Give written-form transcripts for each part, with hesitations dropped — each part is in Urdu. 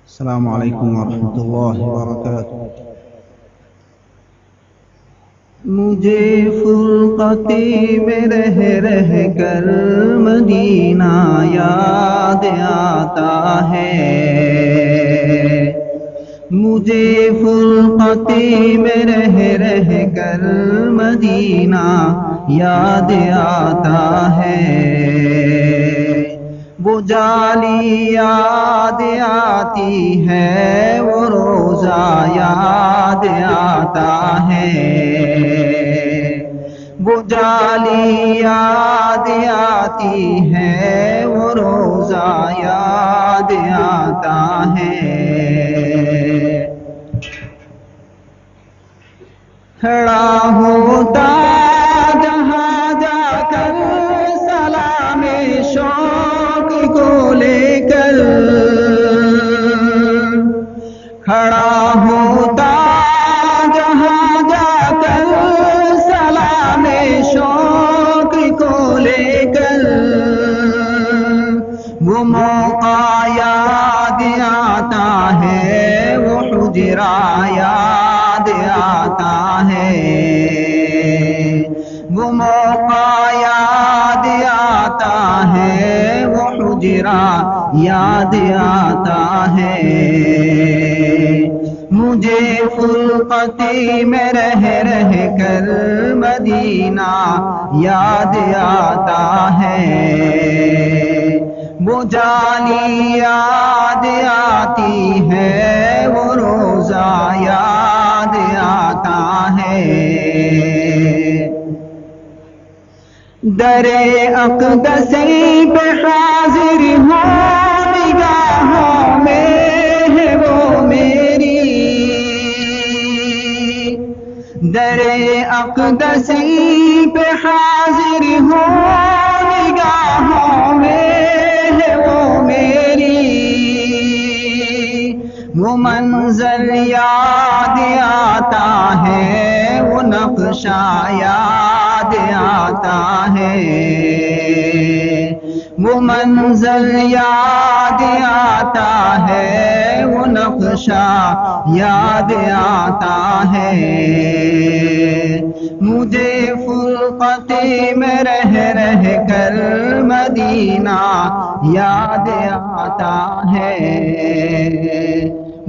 السلام علیکم ورحمۃ اللہ وبرکاتہ۔ مجھے فرقتی میں رہ رہ کر مدینہ یاد آتا ہے، مجھے فرقتی میں رہ رہ کر مدینہ یاد آتا ہے۔ وہ جالی یاد آتی ہے، وہ روزہ یاد آتا ہے، وہ جالی یاد آتی ہے، وہ روزہ یاد آتا ہے۔ کھڑا ہوتا جہاں جا کر سلام شوق کو لے کر، کھڑا ہوتا جہاں جا کر سلام شوق کو لے کر، وہ موقع یاد آتا ہے، وہ حجرہ یاد آتا ہے، وہ موقع یاد آتا ہے، وہ حجرہ یاد آتا ہے۔ مجھے فرقتی میں رہ رہ کر مدینہ یاد آتا ہے، وہ جالی یاد آتی ہے، وہ روزہ یاد آتا ہے۔ در اقدسی پہ حاضر ہوں نگاہوں میں ہے وہ میری، در اقدسی پہ حاضر ہوں نگاہوں میں ہے وہ میری، وہ منظر یاد آتا ہے، وہ نقشہ یاد آتا ہے، وہ منظر یاد آتا ہے، وہ نقشہ یاد آتا ہے۔ مجھے فرقتی میں رہ رہ کر مدینہ یاد آتا ہے،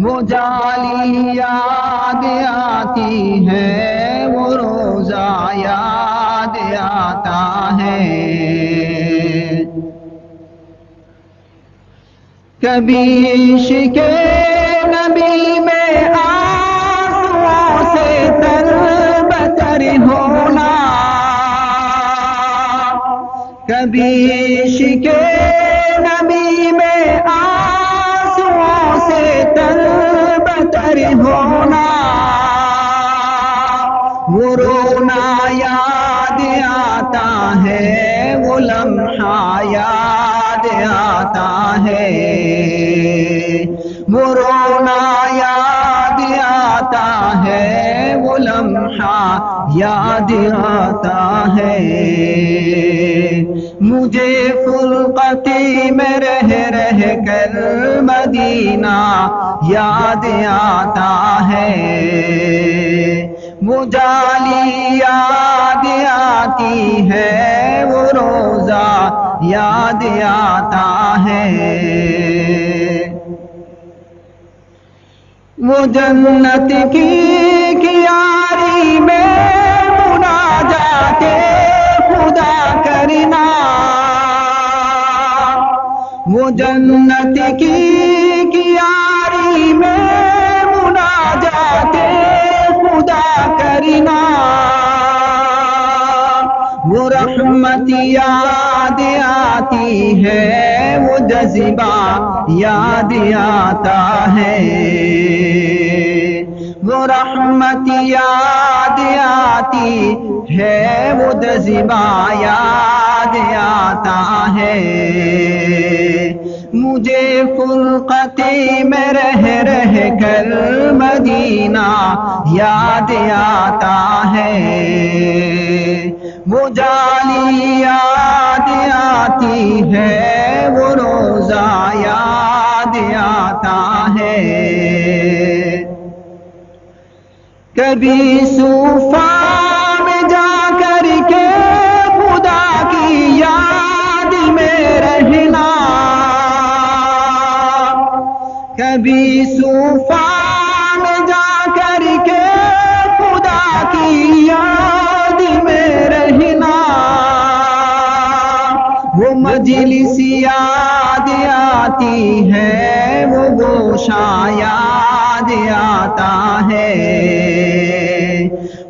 وہ جالی یاد آتی ہے، وہ روزہ یاد آتا ہے۔ کبھی عشق نبی میں آنسوؤں سے تر بتر ہونا، کبھی عشق نبی میں آنسوؤں سے تر بتر ہونا، وہ رونا یاد آتا ہے، وہ لمحہ یاد آتا ہے، وہ رونا یاد آتا ہے، وہ لمحہ یاد آتا ہے۔ مجھے فرقتی میں رہ رہ کر مدینہ یاد آتا ہے، وہ جالی یاد آتی ہے، وہ روزہ یاد آتا ہے۔ وہ جنت کی کیاری میں مناجات خدا کرنا، وہ جنت کی کیاری میں مناجات خدا کرنا، وہ رحمت یاد آتی ہے، وہ جذبہ یاد آتا ہے، وہ رحمت یاد آتی ہے، وہ جذبہ یاد آتا ہے۔ مجھے فرقتی میں رہ رہ کر مدینہ یاد آتا ہے، وہ جالی یاد آتی ہے، وہ روزہ یاد آتا آتا ہے. کبھی صوفا میں جا کر کے خدا کی یاد میں رہنا، کبھی صوفا میں جا کر کے خدا کی یاد میں رہنا. وہ مجلس یاد آتی ہے، وہ گوشہ یاد آتا ہے.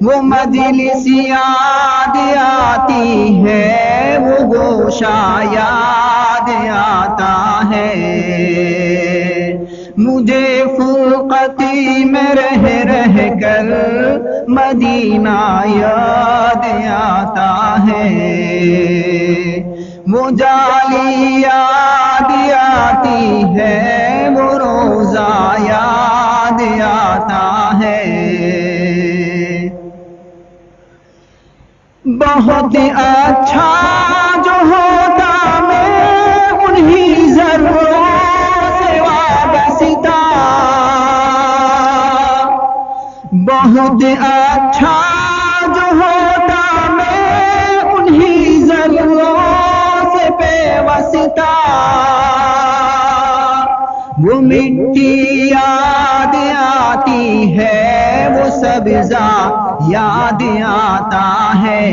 وہ مجلس یاد آتی ہے، وہ گوشہ یاد آتا ہے. مجھے فرقتی میں رہ رہ کر مدینہ یاد آتا ہے. وہ جالی یاد آتی ہے، وہ روزہ یاد آتا ہے. بہت اچھا جو ہوتا میں انہی ذروں سے وابستہ، بہت اچھا جو ہوتا میں انہی ذروں سے پیوستہ. وہ مٹی یاد آتی ہے، وہ سبزہ یاد آتا ہے.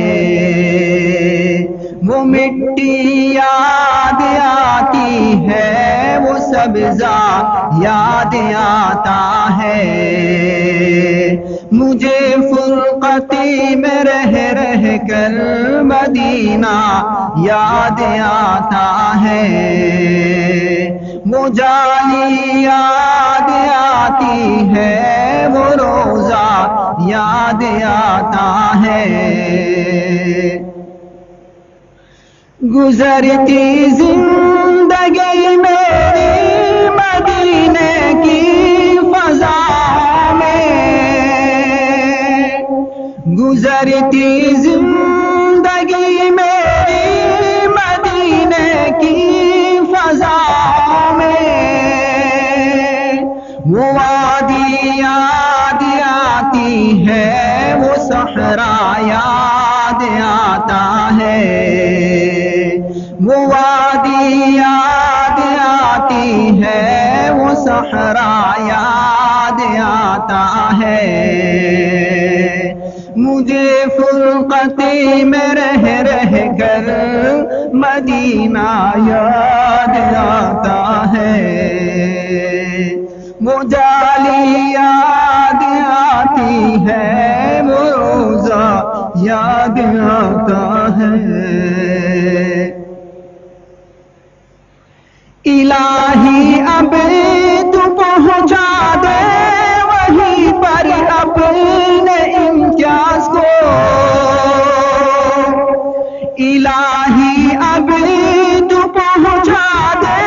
وہ مٹی یاد آتی ہے، وہ سبزہ یاد آتا ہے. مجھے فرقتی میں رہ رہ کر مدینہ یاد آتا ہے. وہ جالی یاد آتی ہے، وہ روزہ یاد آتا ہے. گزرتی زندگی میری مدینے کی فضا میں، گزرتی زندگی میری مدینے کی فضا میں. وہ وادی یاد آتی ہے، وہ صحرا یاد آتا ہے. وہ وادی یاد آتی ہے، وہ صحرا یاد آتا ہے. مجھے فرقتی میں رہ رہ کر مدینہ یاد آتا ہے. وہ جالی یاد آتی ہے، وہ روزہ یاد آتا ہے. الہی اب تو پہنچا دے وہیں پر اپنے امتیاز کو. الہی اب تو پہنچا دے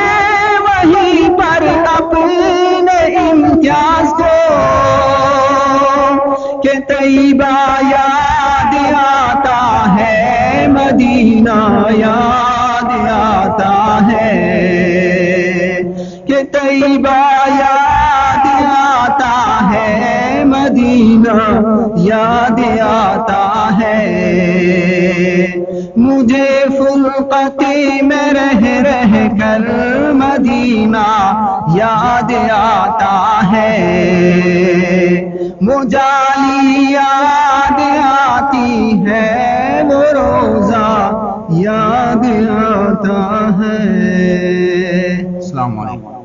وہیں پر اپنے امتیاز کو. کہ طیبہ یاد آتا ہے، مدینہ یاد آتا ہے. کہ طیبہ یاد آتا ہے، مدینہ یاد آتا ہے. مجھے فرقتی میں رہ رہ کر مدینہ یاد آتا ہے. وہ جالی یاد آتی ہے، وہ روزہ یاد آتا ہے. السلام علیکم.